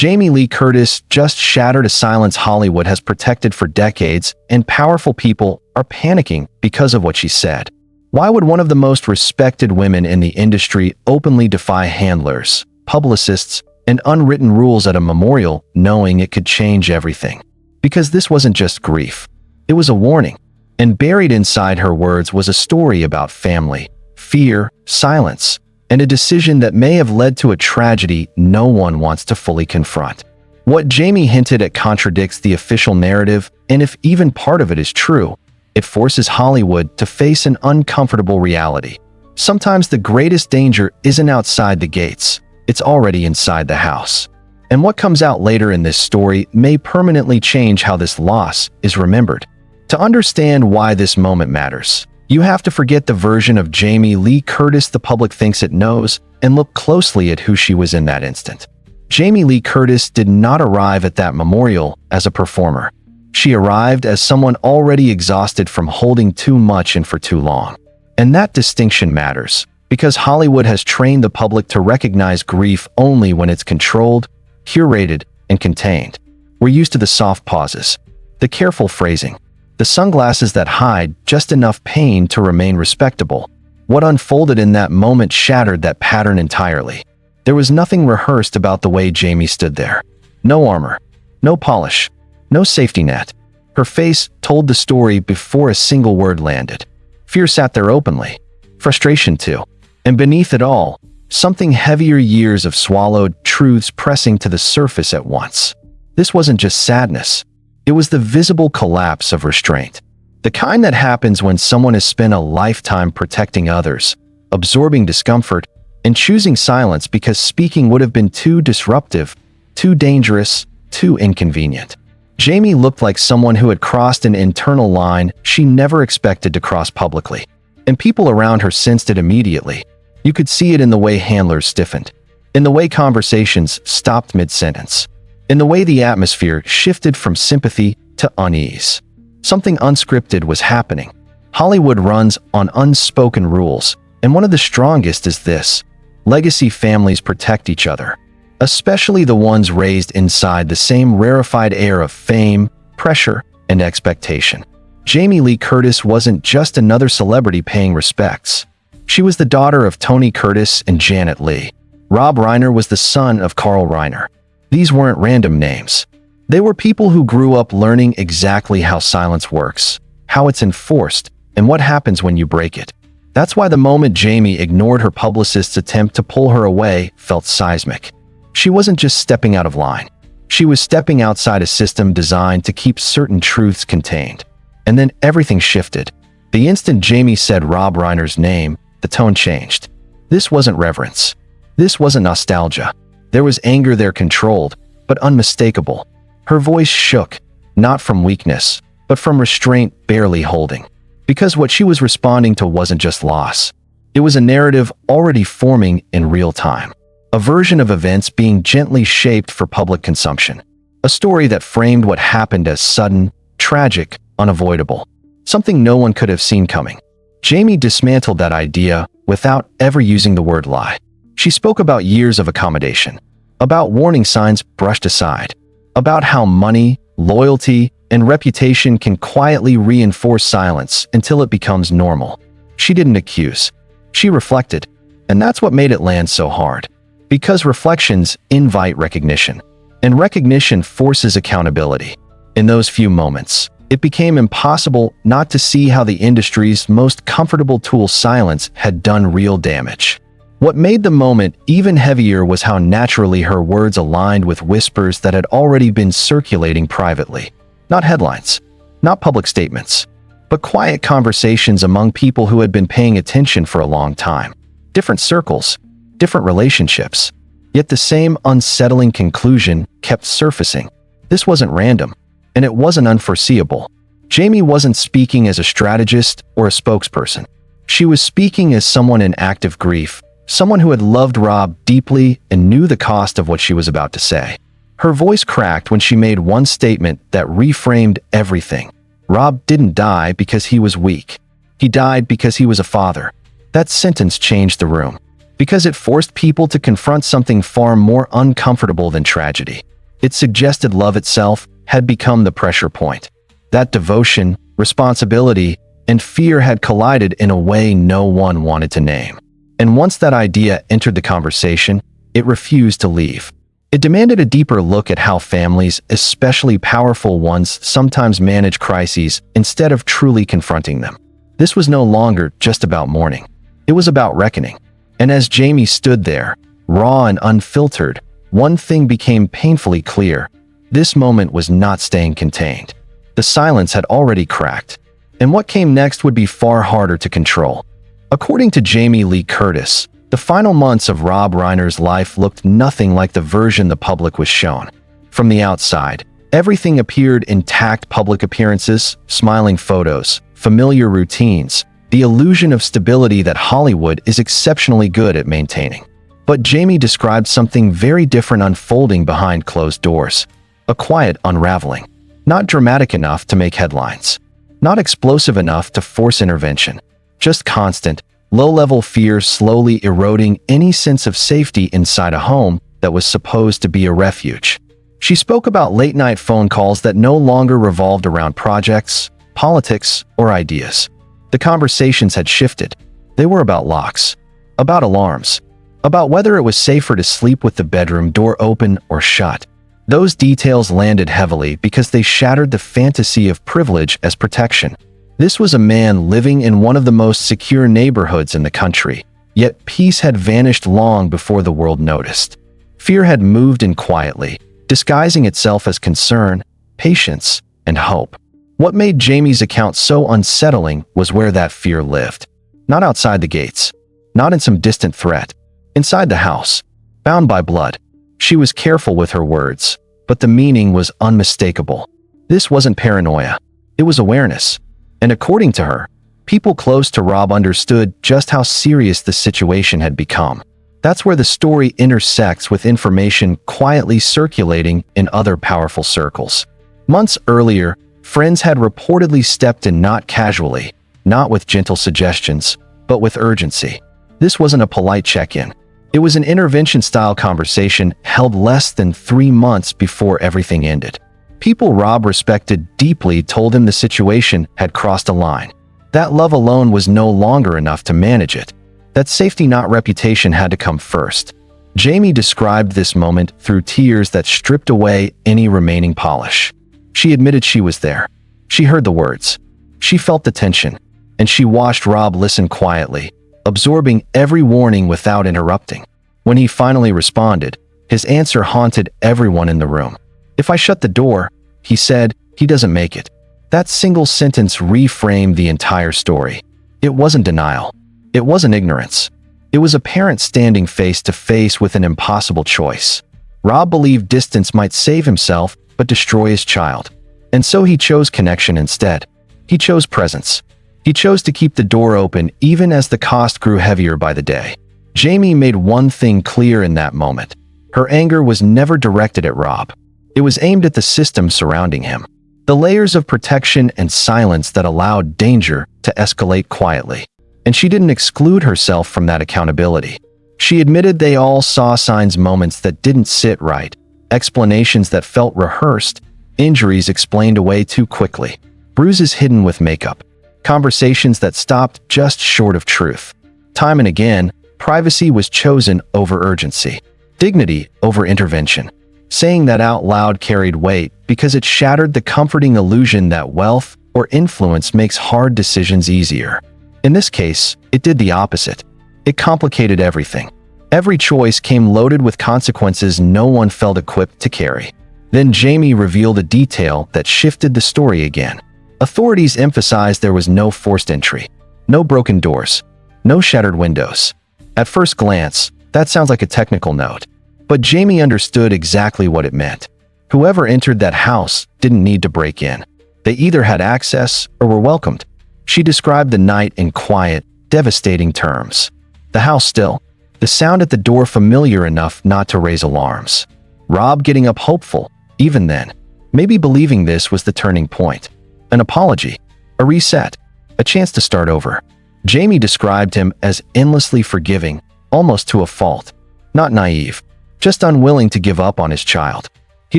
Jamie Lee Curtis just shattered a silence Hollywood has protected for decades, and powerful people are panicking because of what she said. Why would one of the most respected women in the industry openly defy handlers, publicists, and unwritten rules at a memorial, knowing it could change everything? Because this wasn't just grief. It was a warning. And buried inside her words was a story about family, fear, silence, and a decision that may have led to a tragedy no one wants to fully confront. What Jamie hinted at contradicts the official narrative, and if even part of it is true, it forces Hollywood to face an uncomfortable reality. Sometimes the greatest danger isn't outside the gates, it's already inside the house. And what comes out later in this story may permanently change how this loss is remembered. To understand why this moment matters, you have to forget the version of Jamie Lee Curtis the public thinks it knows and look closely at who she was in that instant. Jamie Lee Curtis did not arrive at that memorial as a performer. She arrived as someone already exhausted from holding too much in for too long. And that distinction matters, because Hollywood has trained the public to recognize grief only when it's controlled, curated, and contained. We're used to the soft pauses, the careful phrasing, the sunglasses that hide just enough pain to remain respectable. What unfolded in that moment shattered that pattern entirely. There was nothing rehearsed about the way Jamie stood there. No armor, no polish, no safety net. Her face told the story before a single word landed. Fear sat there openly. Frustration too. And beneath it all, something heavier, years of swallowed truths pressing to the surface at once. This wasn't just sadness. It was the visible collapse of restraint. The kind that happens when someone has spent a lifetime protecting others, absorbing discomfort, and choosing silence because speaking would have been too disruptive, too dangerous, too inconvenient. Jamie looked like someone who had crossed an internal line she never expected to cross publicly. And people around her sensed it immediately. You could see it in the way handlers stiffened, in the way conversations stopped mid-sentence, in the way the atmosphere shifted from sympathy to unease. Something unscripted was happening. Hollywood runs on unspoken rules, and one of the strongest is this: legacy families protect each other, especially the ones raised inside the same rarefied air of fame, pressure, and expectation. Jamie Lee Curtis wasn't just another celebrity paying respects. She was the daughter of Tony Curtis and Janet Leigh. Rob Reiner was the son of Carl Reiner. These weren't random names. They were people who grew up learning exactly how silence works, how it's enforced, and what happens when you break it. That's why the moment Jamie ignored her publicist's attempt to pull her away felt seismic. She wasn't just stepping out of line. She was stepping outside a system designed to keep certain truths contained. And then everything shifted. The instant Jamie said Rob Reiner's name, the tone changed. This wasn't reverence. This wasn't nostalgia. There was anger there, controlled, but unmistakable. Her voice shook, not from weakness, but from restraint barely holding. Because what she was responding to wasn't just loss. It was a narrative already forming in real time. A version of events being gently shaped for public consumption. A story that framed what happened as sudden, tragic, unavoidable. Something no one could have seen coming. Jamie dismantled that idea without ever using the word lie. She spoke about years of accommodation, about warning signs brushed aside, about how money, loyalty, and reputation can quietly reinforce silence until it becomes normal. She didn't accuse. She reflected, and that's what made it land so hard. Because reflections invite recognition, and recognition forces accountability. In those few moments, it became impossible not to see how the industry's most comfortable tool, silence, had done real damage. What made the moment even heavier was how naturally her words aligned with whispers that had already been circulating privately. Not headlines, not public statements, but quiet conversations among people who had been paying attention for a long time. Different circles, different relationships. Yet the same unsettling conclusion kept surfacing. This wasn't random, and it wasn't unforeseeable. Jamie wasn't speaking as a strategist or a spokesperson. She was speaking as someone in active grief, someone who had loved Rob deeply and knew the cost of what she was about to say. Her voice cracked when she made one statement that reframed everything. Rob didn't die because he was weak. He died because he was a father. That sentence changed the room. because it forced people to confront something far more uncomfortable than tragedy. It suggested love itself had become the pressure point. That devotion, responsibility, and fear had collided in a way no one wanted to name. And once that idea entered the conversation, it refused to leave. It demanded a deeper look at how families, especially powerful ones, sometimes manage crises instead of truly confronting them. This was no longer just about mourning. It was about reckoning. And as Jamie stood there, raw and unfiltered, one thing became painfully clear. This moment was not staying contained. The silence had already cracked, and what came next would be far harder to control. According to Jamie Lee Curtis, the final months of Rob Reiner's life looked nothing like the version the public was shown. From the outside, everything appeared intact: public appearances, smiling photos, familiar routines, the illusion of stability that Hollywood is exceptionally good at maintaining. But Jamie described something very different unfolding behind closed doors. A quiet unraveling. Not dramatic enough to make headlines. Not explosive enough to force intervention. Just constant, low-level fear slowly eroding any sense of safety inside a home that was supposed to be a refuge. She spoke about late-night phone calls that no longer revolved around projects, politics, or ideas. The conversations had shifted. They were about locks, about alarms, about whether it was safer to sleep with the bedroom door open or shut. Those details landed heavily because they shattered the fantasy of privilege as protection. This was a man living in one of the most secure neighborhoods in the country, yet peace had vanished long before the world noticed. Fear had moved in quietly, disguising itself as concern, patience, and hope. What made Jamie's account so unsettling was where that fear lived. Not outside the gates, not in some distant threat. Inside the house, bound by blood. She was careful with her words, but the meaning was unmistakable. This wasn't paranoia. It was awareness. And according to her, people close to Rob understood just how serious the situation had become. That's where the story intersects with information quietly circulating in other powerful circles. Months earlier, friends had reportedly stepped in, not casually, not with gentle suggestions, but with urgency. This wasn't a polite check-in. It was an intervention-style conversation held less than 3 months before everything ended. People Rob respected deeply told him the situation had crossed a line. That love alone was no longer enough to manage it. That safety, not reputation, had to come first. Jamie described this moment through tears that stripped away any remaining polish. She admitted she was there. She heard the words. She felt the tension. And she watched Rob listen quietly, absorbing every warning without interrupting. When he finally responded, his answer haunted everyone in the room. "If I shut the door," he said, "he doesn't make it." That single sentence reframed the entire story. It wasn't denial. It wasn't ignorance. It was a parent standing face to face with an impossible choice. Rob believed distance might save himself, but destroy his child. And so he chose connection instead. He chose presence. He chose to keep the door open even as the cost grew heavier by the day. Jamie made one thing clear in that moment. Her anger was never directed at Rob. It was aimed at the system surrounding him. The layers of protection and silence that allowed danger to escalate quietly. And she didn't exclude herself from that accountability. She admitted they all saw signs, moments that didn't sit right, explanations that felt rehearsed, injuries explained away too quickly, bruises hidden with makeup. Conversations that stopped just short of truth. Time and again, privacy was chosen over urgency, dignity over intervention. Saying that out loud carried weight because it shattered the comforting illusion that wealth or influence makes hard decisions easier. In this case, it did the opposite. It complicated everything. Every choice came loaded with consequences no one felt equipped to carry. Then Jamie revealed a detail that shifted the story again. Authorities emphasized there was no forced entry, no broken doors, no shattered windows. At first glance, that sounds like a technical note, but Jamie understood exactly what it meant. Whoever entered that house didn't need to break in. They either had access or were welcomed. She described the night in quiet, devastating terms. The house still, the sound at the door familiar enough not to raise alarms. Rob getting up hopeful, even then, maybe believing this was the turning point. An apology, a reset, a chance to start over. Jamie described him as endlessly forgiving, almost to a fault. Not naive, just unwilling to give up on his child. He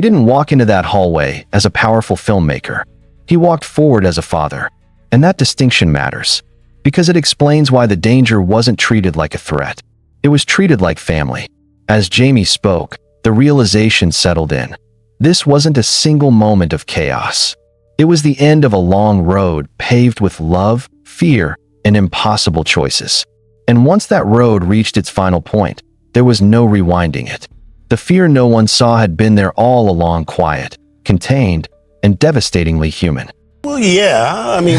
didn't walk into that hallway as a powerful filmmaker. He walked forward as a father. And that distinction matters, because it explains why the danger wasn't treated like a threat. It was treated like family. As Jamie spoke, the realization settled in. This wasn't a single moment of chaos. It was the end of a long road paved with love, fear, and impossible choices. And once that road reached its final point, there was no rewinding it. The fear no one saw had been there all along, quiet, contained, and devastatingly human. Well, yeah, I mean,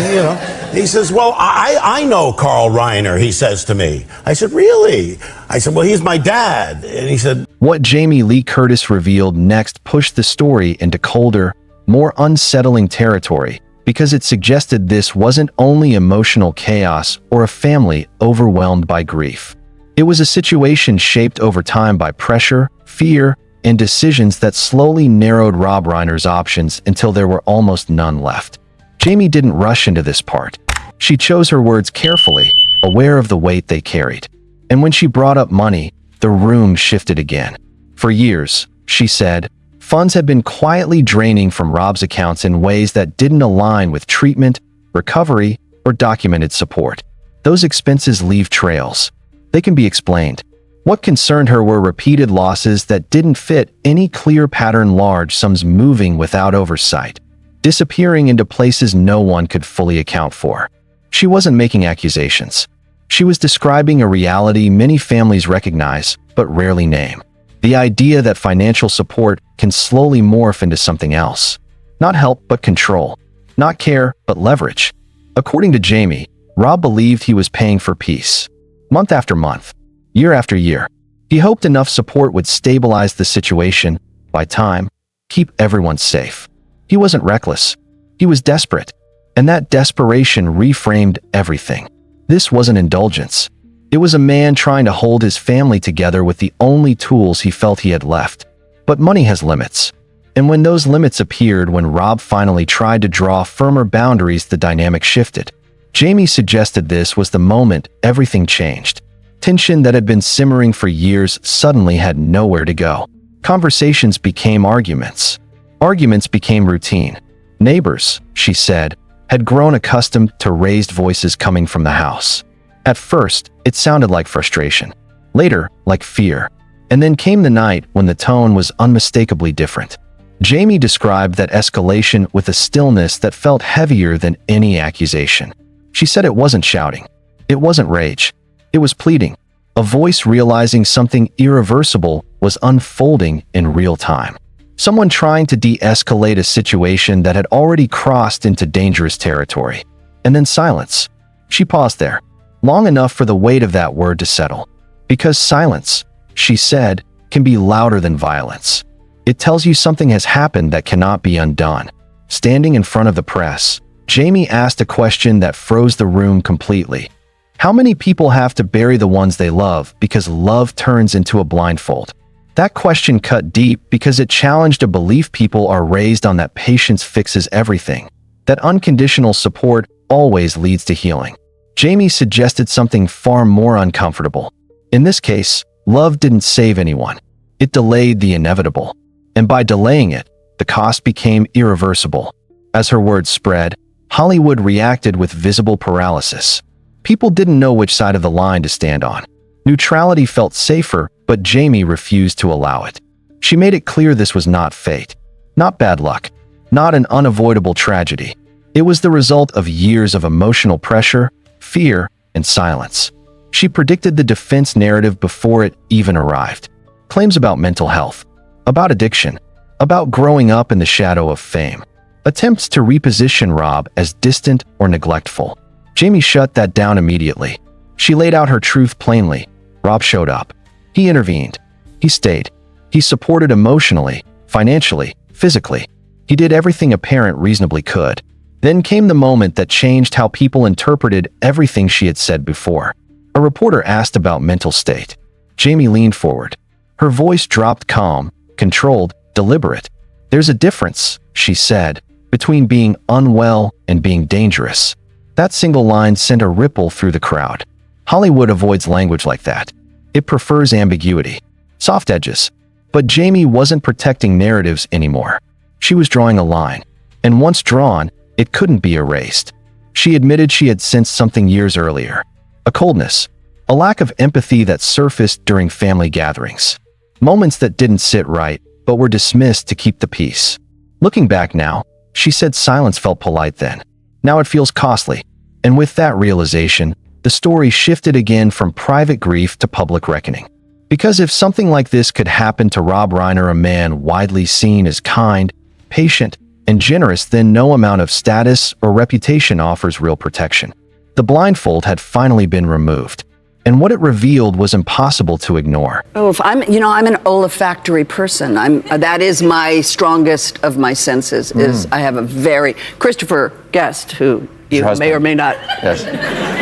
he says, well, I know Carl Reiner, he says to me. I said, really? I said, well, he's my dad. And he said, what Jamie Lee Curtis revealed next pushed the story into colder, more unsettling territory, because it suggested this wasn't only emotional chaos or a family overwhelmed by grief. It was a situation shaped over time by pressure, fear, and decisions that slowly narrowed Rob Reiner's options until there were almost none left. Jamie didn't rush into this part. She chose her words carefully, aware of the weight they carried. And when she brought up money, the room shifted again. For years, she said, funds had been quietly draining from Rob's accounts in ways that didn't align with treatment, recovery, or documented support. Those expenses leave trails. They can be explained. What concerned her were repeated losses that didn't fit any clear pattern, large sums moving without oversight, disappearing into places no one could fully account for. She wasn't making accusations. She was describing a reality many families recognize, but rarely name. The idea that financial support can slowly morph into something else. Not help, but control. Not care, but leverage. According to Jamie, Rob believed he was paying for peace. Month after month, year after year. He hoped enough support would stabilize the situation, by time, keep everyone safe. He wasn't reckless. He was desperate. And that desperation reframed everything. This wasn't indulgence. It was a man trying to hold his family together with the only tools he felt he had left. But money has limits. And when those limits appeared, when Rob finally tried to draw firmer boundaries, the dynamic shifted. Jamie suggested this was the moment everything changed. Tension that had been simmering for years suddenly had nowhere to go. Conversations became arguments. Arguments became routine. Neighbors, she said, had grown accustomed to raised voices coming from the house. At first, it sounded like frustration. Later, like fear. And then came the night when the tone was unmistakably different. Jamie described that escalation with a stillness that felt heavier than any accusation. She said it wasn't shouting. It wasn't rage. It was pleading. A voice realizing something irreversible was unfolding in real time. Someone trying to de-escalate a situation that had already crossed into dangerous territory. And then silence. She paused there, long enough for the weight of that word to settle. Because silence, she said, can be louder than violence. It tells you something has happened that cannot be undone. Standing in front of the press, Jamie asked a question that froze the room completely. How many people have to bury the ones they love because love turns into a blindfold? That question cut deep because it challenged a belief people are raised on, that patience fixes everything, that unconditional support always leads to healing. Jamie suggested something far more uncomfortable. In this case, love didn't save anyone. It delayed the inevitable. And by delaying it, the cost became irreversible. As her words spread, Hollywood reacted with visible paralysis. People didn't know which side of the line to stand on. Neutrality felt safer, but Jamie refused to allow it. She made it clear this was not fate, not bad luck, not an unavoidable tragedy. It was the result of years of emotional pressure, fear, and silence. She predicted the defense narrative before it even arrived. Claims about mental health, about addiction, about growing up in the shadow of fame. Attempts to reposition Rob as distant or neglectful. Jamie shut that down immediately. She laid out her truth plainly. Rob showed up. He intervened. He stayed. He supported emotionally, financially, physically. He did everything a parent reasonably could. Then came the moment that changed how people interpreted everything she had said before. A reporter asked about mental state. Jamie leaned forward. Her voice dropped, calm, controlled, deliberate. There's a difference, she said, between being unwell and being dangerous. That single line sent a ripple through the crowd. Hollywood avoids language like that. It prefers ambiguity, soft edges. But Jamie wasn't protecting narratives anymore. She was drawing a line, and once drawn, it couldn't be erased. She admitted she had sensed something years earlier. A coldness, a lack of empathy that surfaced during family gatherings. Moments that didn't sit right, but were dismissed to keep the peace. Looking back now, she said silence felt polite then. Now it feels costly. And with that realization, the story shifted again from private grief to public reckoning. Because if something like this could happen to Rob Reiner, a man widely seen as kind, patient, and generous, then no amount of status or reputation offers real protection. The blindfold had finally been removed, and what it revealed was impossible to ignore. Oh, if I'm an olfactory person. That is my strongest of my senses. Is I have a very Christopher Guest, who you may or may not. Yes.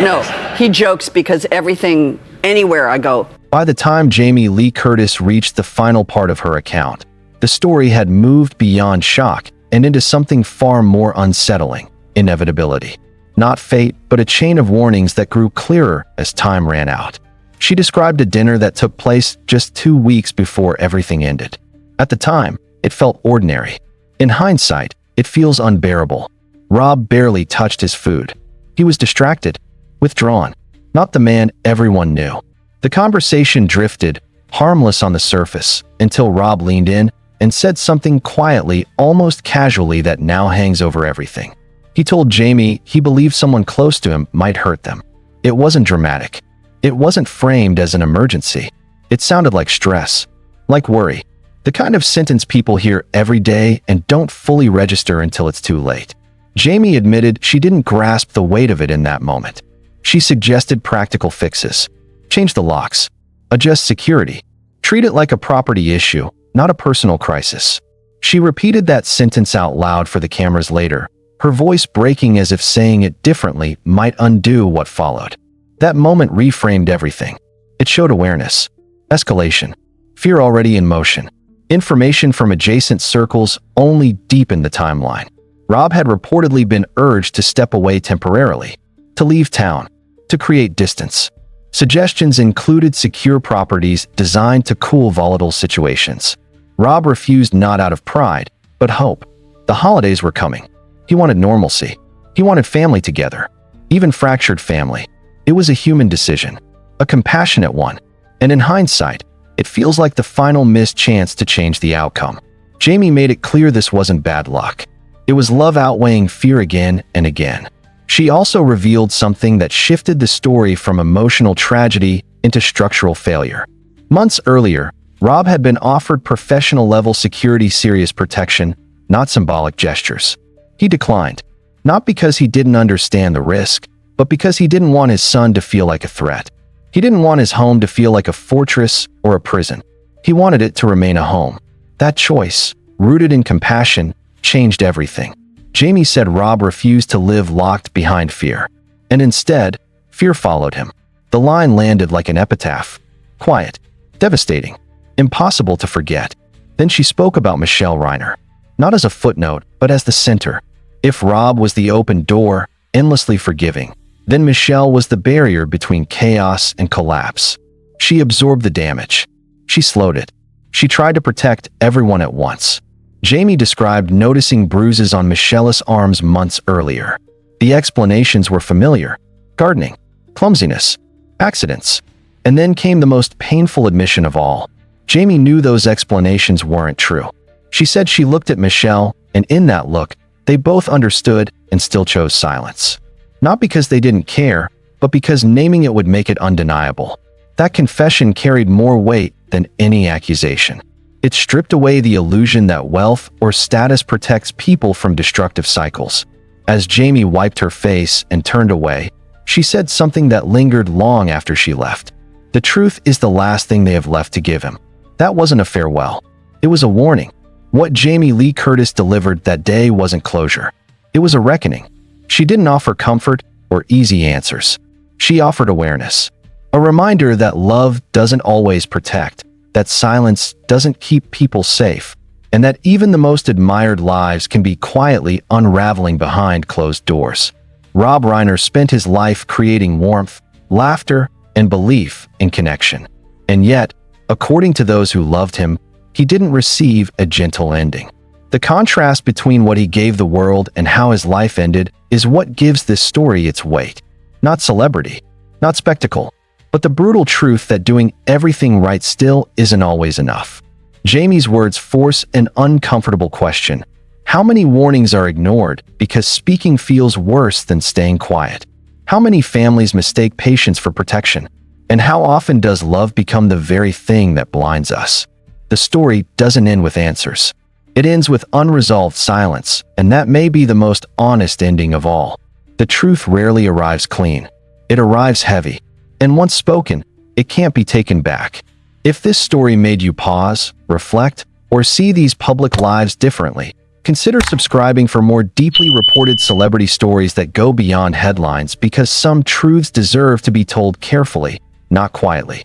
No, he jokes because everything, anywhere I go. By the time Jamie Lee Curtis reached the final part of her account, the story had moved beyond shock and into something far more unsettling: inevitability. Not fate, but a chain of warnings that grew clearer as time ran out. She described a dinner that took place just 2 weeks before everything ended. At the time, it felt ordinary. In hindsight, it feels unbearable. Rob barely touched his food. He was distracted, withdrawn, not the man everyone knew. The conversation drifted, harmless on the surface, until Rob leaned in and said something quietly, almost casually, that now hangs over everything. He told Jamie he believed someone close to him might hurt them. It wasn't dramatic. It wasn't framed as an emergency. It sounded like stress, like worry, the kind of sentence people hear every day and don't fully register until it's too late. Jamie admitted she didn't grasp the weight of it in that moment. She suggested practical fixes. Change the locks. Adjust security. Treat it like a property issue, not a personal crisis. She repeated that sentence out loud for the cameras later, her voice breaking as if saying it differently might undo what followed. That moment reframed everything. It showed awareness, escalation, fear already in motion. Information from adjacent circles only deepened the timeline. Rob had reportedly been urged to step away temporarily, to leave town, to create distance. Suggestions included secure properties designed to cool volatile situations. Rob refused, not out of pride, but hope. The holidays were coming. He wanted normalcy. He wanted family together, even fractured family. It was a human decision, a compassionate one, and in hindsight, it feels like the final missed chance to change the outcome. Jamie made it clear this wasn't bad luck. It was love outweighing fear again and again. She also revealed something that shifted the story from emotional tragedy into structural failure. Months earlier, Rob had been offered professional-level security, serious protection, not symbolic gestures. He declined, not because he didn't understand the risk, but because he didn't want his son to feel like a threat. He didn't want his home to feel like a fortress or a prison. He wanted it to remain a home. That choice, rooted in compassion, changed everything. Jamie said Rob refused to live locked behind fear, and instead, fear followed him. The line landed like an epitaph. Quiet, devastating, impossible to forget. Then she spoke about Michelle Reiner, not as a footnote, but as the center. If Rob was the open door, endlessly forgiving, then Michelle was the barrier between chaos and collapse. She absorbed the damage. She slowed it. She tried to protect everyone at once. Jamie described noticing bruises on Michelle's arms months earlier. The explanations were familiar: gardening, clumsiness, accidents. And then came the most painful admission of all. Jamie knew those explanations weren't true. She said she looked at Michelle, and in that look, they both understood and still chose silence. Not because they didn't care, but because naming it would make it undeniable. That confession carried more weight than any accusation. It stripped away the illusion that wealth or status protects people from destructive cycles. As Jamie wiped her face and turned away, she said something that lingered long after she left. The truth is the last thing they have left to give him. That wasn't a farewell. It was a warning. What Jamie Lee Curtis delivered that day wasn't closure. It was a reckoning. She didn't offer comfort or easy answers. She offered awareness. A reminder that love doesn't always protect, that silence doesn't keep people safe, and that even the most admired lives can be quietly unraveling behind closed doors. Rob Reiner spent his life creating warmth, laughter, and belief in connection. And yet, according to those who loved him, he didn't receive a gentle ending. The contrast between what he gave the world and how his life ended is what gives this story its weight. Not celebrity, not spectacle, but the brutal truth that doing everything right still isn't always enough. Jamie's words force an uncomfortable question. How many warnings are ignored because speaking feels worse than staying quiet? How many families mistake patience for protection? And how often does love become the very thing that blinds us? The story doesn't end with answers. It ends with unresolved silence, and that may be the most honest ending of all. The truth rarely arrives clean. It arrives heavy, and once spoken, it can't be taken back. If this story made you pause, reflect, or see these public lives differently, consider subscribing for more deeply reported celebrity stories that go beyond headlines, because some truths deserve to be told carefully, not quietly.